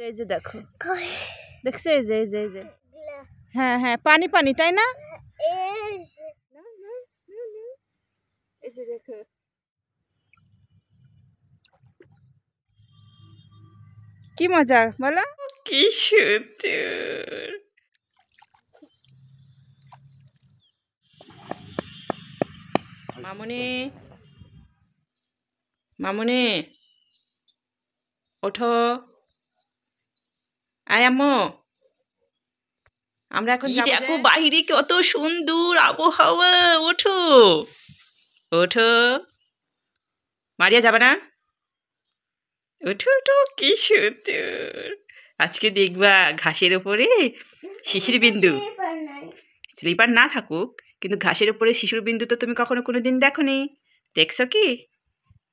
এই যে দেখো, দেখছো? এই যে এই যে এই যে, হ্যাঁ হ্যাঁ, পানি পানি, তাই না? এই যে দেখো, কি মজা বলো, কি সুন্দর। মামুনি, মামুনি, ওঠো, আয় আম্মু, আমরা এখন যাবো। দেখো বাইরে কত সুন্দর আবহাওয়া। ওঠো ওঠো, মারিয়া যাবে না? ওঠো ওঠো, কি সুন্দর। আজকে দেখবা ঘাসের উপরে শিশির বিন্দু। স্লিপার না থাকুক, কিন্তু ঘাসের উপরে শিশির বিন্দু তো তুমি কখনো কোনোদিন দেখোনি। দেখছো কি?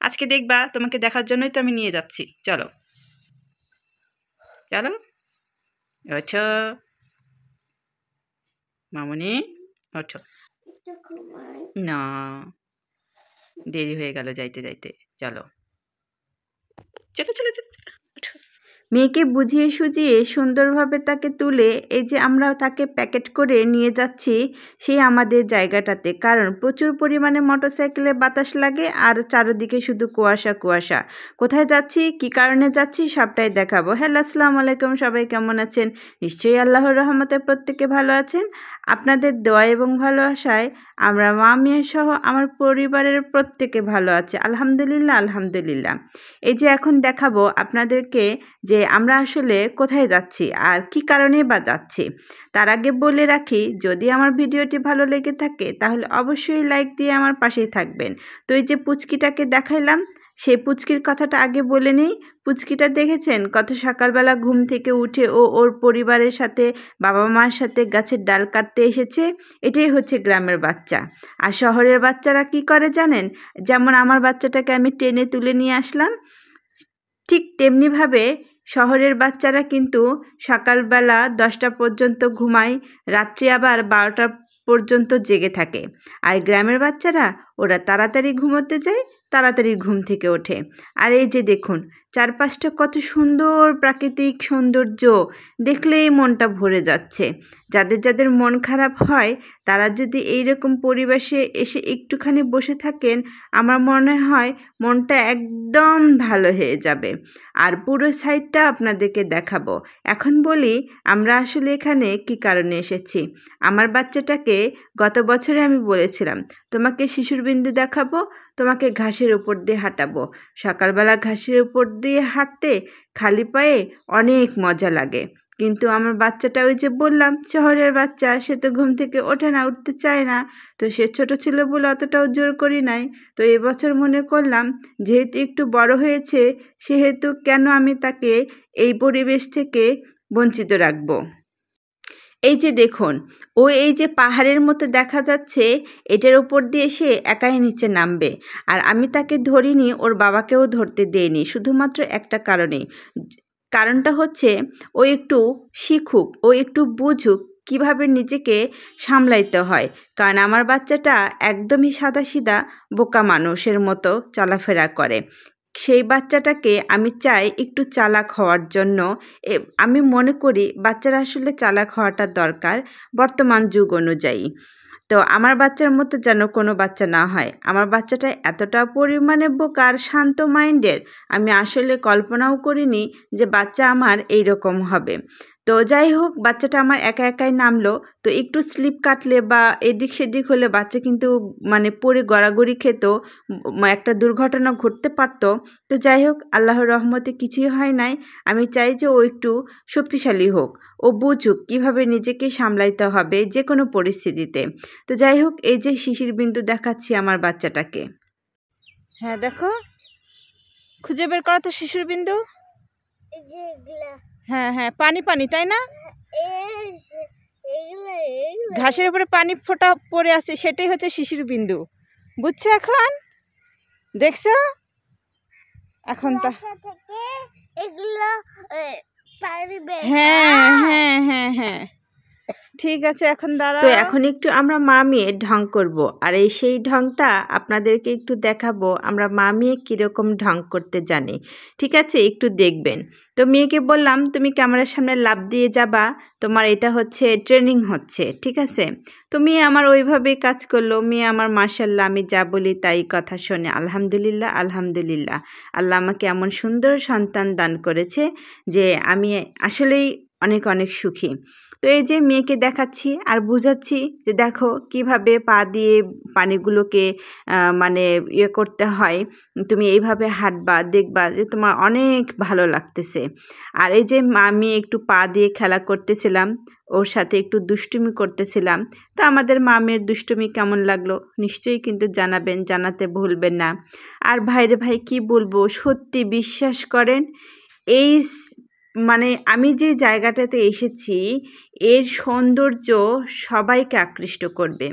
আজকে দেখবা, তোমাকে দেখার জন্যই তো আমি নিয়ে যাচ্ছি। চলো চলো, ওঠো মামুনি, ওঠো। না, দেরি হয়ে গেল যাইতে যাইতে। চলো চলো চলো চলো, ওঠো। মেয়েকে বুঝিয়ে সুঝিয়ে সুন্দরভাবে তাকে তুলে এই যে আমরা তাকে প্যাকেট করে নিয়ে যাচ্ছি সেই আমাদের জায়গাটাতে, কারণ প্রচুর পরিমাণে মোটরসাইকেলে বাতাস লাগে আর চারিদিকে শুধু কুয়াশা কুয়াশা। কোথায় যাচ্ছি, কি কারণে যাচ্ছি, সবটাই দেখাবো। হ্যালো, আসসালামু আলাইকুম, সবাই কেমন আছেন? নিশ্চয়ই আল্লাহর রহমতে প্রত্যেকে ভালো আছেন। আপনাদের দোয়া এবং ভালোবাসায় আমরা মা মেয়ে সহ আমার পরিবারের প্রত্যেকে ভালো আছে, আলহামদুলিল্লাহ আলহামদুলিল্লাহ। এই যে এখন দেখাবো আপনাদেরকে যে আমরা আসলে কোথায় যাচ্ছি আর কি কারণে বা যাচ্ছি। তার আগে বলে রাখি, যদি আমার ভিডিওটি ভালো লেগে থাকে তাহলে অবশ্যই লাইক দিয়ে আমার পাশেই থাকবেন। তো এই যে পুচকিটাকে দেখাইলাম, সেই পুচকির কথাটা আগে বলে নেই। পুচকিটা দেখেছেন কত সকালবেলা ঘুম থেকে উঠে ও ওর পরিবারের সাথে, বাবা মার সাথে গাছের ডাল কাটতে এসেছে। এটাই হচ্ছে গ্রামের বাচ্চা। আর শহরের বাচ্চারা কি করে জানেন? যেমন আমার বাচ্চাটাকে আমি টেনে তুলে নিয়ে আসলাম, ঠিক তেমনিভাবে শহরের বাচ্চারা কিন্তু সকালবেলা 10টা পর্যন্ত ঘুমায়, রাত্রি আবার 12টা পর্যন্ত জেগে থাকে। আর গ্রামের বাচ্চারা ওরা তাড়াতাড়ি ঘুমোতে যায়, তাড়াতাড়ি ঘুম থেকে ওঠে। আর এই যে দেখুন চারপাশটা কত সুন্দর প্রাকৃতিক সৌন্দর্য, দেখলেই মনটা ভরে যাচ্ছে। যাদের যাদের মন খারাপ হয় তারা যদি এইরকম পরিবেশে এসে একটুখানি বসে থাকেন, আমার মনে হয় মনটা একদম ভালো হয়ে যাবে। আর পুরো সাইডটা আপনাদেরকে দেখাবো। এখন বলি আমরা আসলে এখানে কি কারণে এসেছি। আমার বাচ্চাটাকে গত বছরে আমি বলেছিলাম তোমাকে শিশুর বিন্দু দেখাবো, তোমাকে ঘাসের উপর দিয়ে হাঁটাবো। সকালবেলা ঘাসের উপর দিয়ে হাঁটতে খালি পায়ে অনেক মজা লাগে, কিন্তু আমার বাচ্চাটা ওই যে বললাম শহরের বাচ্চা, সে তো ঘুম থেকে ওঠে না, উঠতে চায় না। তো সে ছোট ছিল বলে অতটাও জোর করি নাই। তো এবছর মনে করলাম যেহেতু একটু বড় হয়েছে, সেহেতু কেন আমি তাকে এই পরিবেশ থেকে বঞ্চিত রাখবো। এই যে দেখুন, ও এই যে পাহাড়ের মতো দেখা যাচ্ছে, এটার উপর দিয়ে সে একাই নিচে নামবে। আর আমি তাকে ধরিনি, ওর বাবাকেও ধরতে দেইনি, শুধুমাত্র একটা কারণে। কারণটা হচ্ছে ও একটু শিখুক, ও একটু বুঝুক কিভাবে নিজেকে সামলাইতে হয়। কারণ আমার বাচ্চাটা একদমই সাদাসিধা বোকা মানুষের মতো চলাফেরা করে। সেই বাচ্চাটাকে আমি চাই একটু চালাক হওয়ার জন্য। আমি মনে করি বাচ্চারা আসলে চালাক হওয়াটা দরকার বর্তমান যুগ অনুযায়ী। তো আমার বাচ্চার মতো যেন কোনো বাচ্চা না হয়। আমার বাচ্চাটা এতটা পরিমাণে বোকা আর শান্ত মাইন্ডের, আমি আসলে কল্পনাও করিনি যে বাচ্চা আমার এই রকম হবে। তো যাই হোক, বাচ্চাটা আমার একা একাই নামলো। তো একটু স্লিপ কাটলে বা এদিক সেদিক হলে বাচ্চা কিন্তু মানে পড়ে গড়াগড়ি খেত, একটা দুর্ঘটনা ঘটতে পারত। তো যাই হোক, আল্লাহর রহমতে কিছুই হয় নাই। আমি চাই যে ও একটু শক্তিশালী হোক, ও বুঝুক কীভাবে নিজেকে সামলাইতে হবে যে কোনো পরিস্থিতিতে। তো যাই হোক, এই যে শিশির বিন্দু দেখাচ্ছি আমার বাচ্চাটাকে। হ্যাঁ দেখো, খুঁজে বের করো তো শিশির বিন্দু। হ্যাঁ হ্যাঁ, পানি পানি, তাই না? ঘাসের উপরে পানি ফোঁটা পড়ে আছে, সেটাই হচ্ছে শিশির বিন্দু। বুঝছো এখন? দেখছো এখন তা? হ্যাঁ হ্যাঁ হ্যাঁ হ্যাঁ, ঠিক আছে, এখন দাঁড়াও। তো এখন একটু আমরা মা মেয়ে ঢং করব, আর এই সেই ঢংটা আপনাদেরকে একটু দেখাবো আমরা মা মেয়ে কীরকম ঢং করতে জানি। ঠিক আছে, একটু দেখবেন। তো মেয়েকে বললাম তুমি ক্যামেরার সামনে লাফ দিয়ে যাবা, তোমার এটা হচ্ছে ট্রেনিং হচ্ছে, ঠিক আছে। তো মেয়ে আমার ওইভাবেই কাজ করলো। মেয়ে আমার মাশাআল্লাহ, আমি যা বলি তাই কথা শোনে। আলহামদুলিল্লাহ, আলহামদুলিল্লাহ। আল্লাহ আমাকে এমন সুন্দর সন্তান দান করেছে যে আমি আসলেই অনেক অনেক সুখী। তো এই যে মেয়েকে দেখাচ্ছি আর বুঝাচ্ছি যে দেখো কিভাবে পা দিয়ে পানিগুলোকে মানে ইয়ে করতে হয়, তুমি এইভাবে হাঁটবা, দেখবা যে তোমার অনেক ভালো লাগতেছে। আর এই যে আমি একটু পা দিয়ে খেলা করতেছিলাম, ওর সাথে একটু দুষ্টুমি করতেছিলাম। তো আমাদের মামের দুষ্টুমি কেমন লাগলো নিশ্চয়ই কিন্তু জানাবেন, জানাতে ভুলবেন না। আর ভাইরে ভাই কি বলবো, সত্যি বিশ্বাস করেন এই মানে আমি যে জায়গাটাতে এসেছি এর সৌন্দর্য সবাইকে আকৃষ্ট করবে।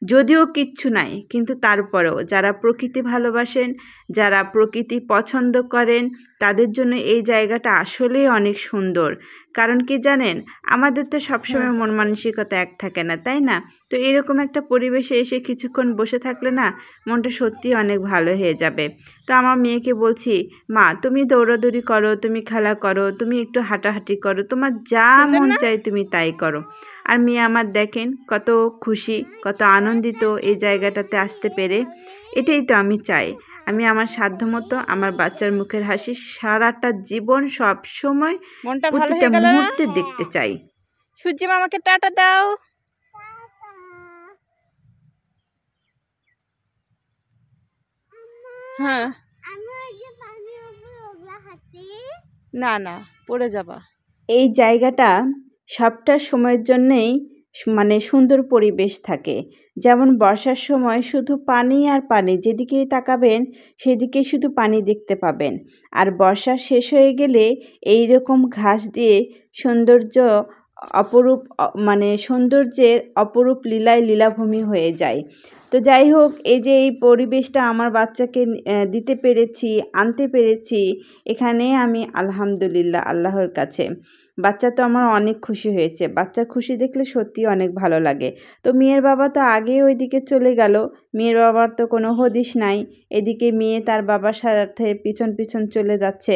যদিও কিচ্ছু নাই, কিন্তু তারপরেও যারা প্রকৃতি ভালোবাসেন, যারা প্রকৃতি পছন্দ করেন, তাদের জন্য এই জায়গাটা আসলেই অনেক সুন্দর। কারণ কি জানেন, আমাদের তো সবসময় মন মানসিকতা এক থাকে না, তাই না? তো এরকম একটা পরিবেশে এসে কিছুক্ষণ বসে থাকলে না মনটা সত্যিই অনেক ভালো হয়ে যাবে। তো আমার মেয়েকে বলছি, মা তুমি দৌড়াদৌড়ি করো, তুমি খেলা করো, তুমি একটু হাঁটাহাঁটি করো, তোমার যা মন চায় তুমি তাই করো। আর মেয়ে আমার দেখেন কত খুশি, কত আনন্দিত এই জায়গাটাতে আসতে পেরে। এটাই তো আমি চাই। আমি আমার সাধ্যমতো আমার বাচ্চার মুখের হাসি সারাটা জীবন সব সময় প্রতিটা মুহূর্তে দেখতে চাই। সূর্যি মামাকে টাটা দাও। হ্যাঁ, না না পড়ে যাবা। এই জায়গাটা সবটা সময়ের জন্যেই মানে সুন্দর পরিবেশ থাকে। যেমন বর্ষার সময় শুধু পানি আর পানি, যেদিকেই তাকাবেন সেদিকেই শুধু পানি দেখতে পাবেন। আর বর্ষা শেষ হয়ে গেলে এই রকম ঘাস দিয়ে সৌন্দর্য অপরূপ মানে সৌন্দর্যের অপরূপ লীলায় লীলাভূমি হয়ে যায়। তো যাই হোক, এই যে এই পরিবেশটা আমার বাচ্চাকে দিতে পেরেছি, আনতে পেরেছি, এখানে আমি আলহামদুলিল্লাহ আল্লাহর কাছে। বাচ্চা তো আমার অনেক খুশি হয়েছে। বাচ্চার খুশি দেখলে সত্যিই অনেক ভালো লাগে। তো মেয়ের বাবা তো আগেই ওইদিকে চলে গেল। মেয়ের বাবার তো কোনো হদিশ নাই। এদিকে মেয়ে তার বাবার সাথে পিছন পিছন চলে যাচ্ছে।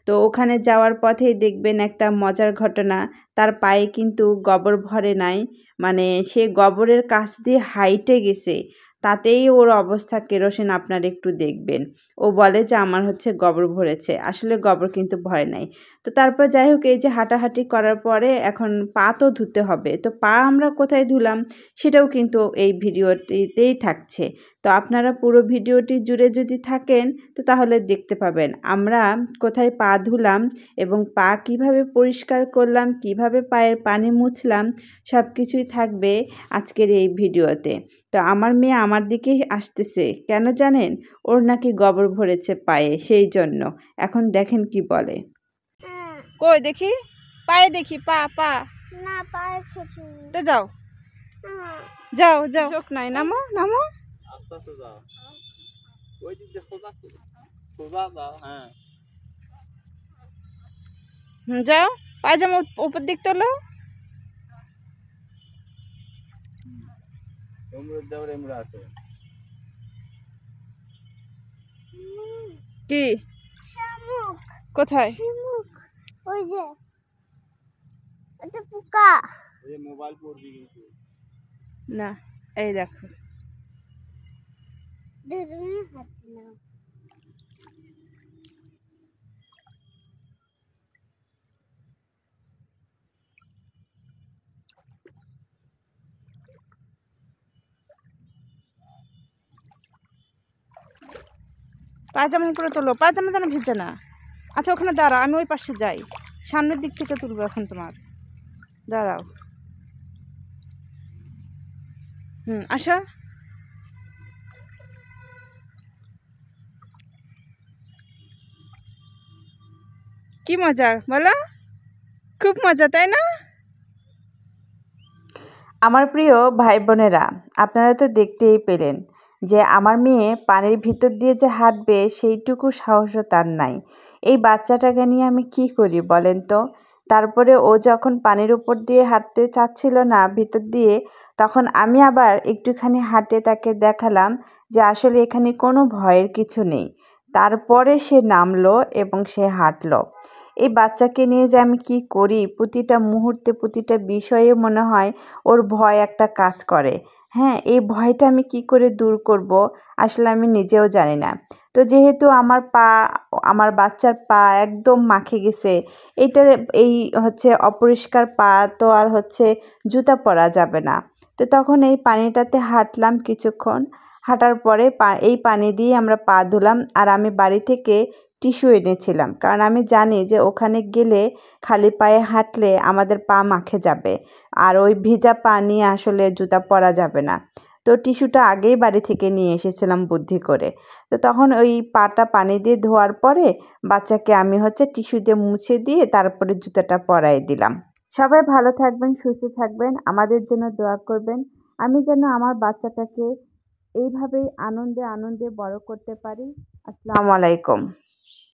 তো ওখানে যাওয়ার পথেই দেখবেন একটা মজার ঘটনা, তার পায়ে কিন্তু গোবর ভরে নাই, মানে সে গোবরের কাছ দিয়ে হাইটে গেছে। তাতেই ওর অবস্থা কেরোসিন, আপনারা একটু দেখবেন। ও বলে যে আমার হচ্ছে গোবর ভরেছে, আসলে গোবর কিন্তু ভরে নাই। তো তারপর যাই হোক, এই যে হাঁটাহাঁটি করার পরে এখন পা তো ধুতে হবে। তো পা আমরা কোথায় ধুলাম সেটাও কিন্তু এই ভিডিওটিতেই থাকছে। তো আপনারা পুরো ভিডিওটি জুড়ে যদি থাকেন তো তাহলে দেখতে পাবেন আমরা কোথায় পা ধুলাম এবং পা কিভাবে পরিষ্কার করলাম, কিভাবে পায়ের পানি মুছলাম, সব কিছুই থাকবে আজকের এই ভিডিওতে। তো আমার মেয়ে আমার দিকেই আসতেছে, কেন জানেন? ওর নাকি গোবর ভরেছে পায়ে, সেই জন্য। এখন দেখেন কি বলে। কই দেখি, পায়ে দেখি, পা পা না পায়ে কিছু তো যাও যাও যাও, চোখ নাই, নামো নামো। আস্তে আস্তে যাও, ওই দিক দিয়ে সোজা সোজা যাও। হ্যাঁ যাও, পায়জামা উপর দিক তোলো। কি কোথায়? ওই যে এটা পোকা, এই মোবাইল পড়বি কিন্তু না, এই দেখো দুজনে হাত নাও। পায়জামা উপরে তোলো, পায়জামা যেন ভিজে না। আচ্ছা ওখানে দাঁড়াও, আমি ওই পাশে যাই, সামনের দিক থেকে তুলবো এখন তোমার, দাঁড়াও। আসো। কি মজা বলো, খুব মজা তাই না? আমার প্রিয় ভাই বোনেরা, আপনারা তো দেখতেই পেলেন যে আমার মেয়ে পানির ভিতর দিয়ে যে হাঁটবে সেইটুকু সাহসও তার নাই। এই বাচ্চাটাকে নিয়ে আমি কি করি বলেন তো? তারপরে ও যখন পানির উপর দিয়ে হাঁটতে চাচ্ছিল না ভিতর দিয়ে, তখন আমি আবার একটুখানি হাঁটে তাকে দেখালাম যে আসলে এখানে কোনো ভয়ের কিছু নেই। তারপরে সে নামলো এবং সে হাঁটলো। এই বাচ্চাকে নিয়ে যে আমি কি করি, প্রতিটা মুহূর্তে প্রতিটা বিষয়ে মনে হয় ওর ভয় একটা কাজ করে। হ্যাঁ, এই ভয়টা আমি কি করে দূর করব আসলে আমি নিজেও জানি না। তো যেহেতু আমার বাচ্চার পা একদম মাখে গেছে, এইটা এই হচ্ছে অপরিষ্কার পা তো আর হচ্ছে জুতা পরা যাবে না। তো তখন এই পানিটাতে হাঁটলাম কিছুক্ষণ, হাঁটার পরে এই পানি দিয়ে আমরা পা ধুলাম। আর আমি বাড়ি থেকে টিস্যু এনেছিলাম, কারণ আমি জানি যে ওখানে গেলে খালি পায়ে হাঁটলে আমাদের পা মাখে যাবে, আর ওই ভিজা পা নিয়ে আসলে জুতা পরা যাবে না। তো টিস্যুটা আগেই বাড়ি থেকে নিয়ে এসেছিলাম বুদ্ধি করে। তো তখন ওই পাটা পানি দিয়ে ধোয়ার পরে বাচ্চাকে আমি হচ্ছে টিস্যু দিয়ে মুছে দিয়ে তারপরে জুতাটা পরাই দিলাম। সবাই ভালো থাকবেন, সুস্থ থাকবেন, আমাদের জন্য দোয়া করবেন। আমি যেন আমার বাচ্চাটাকে এইভাবেই আনন্দে আনন্দে বড় করতে পারি। আসসালামু আলাইকুম।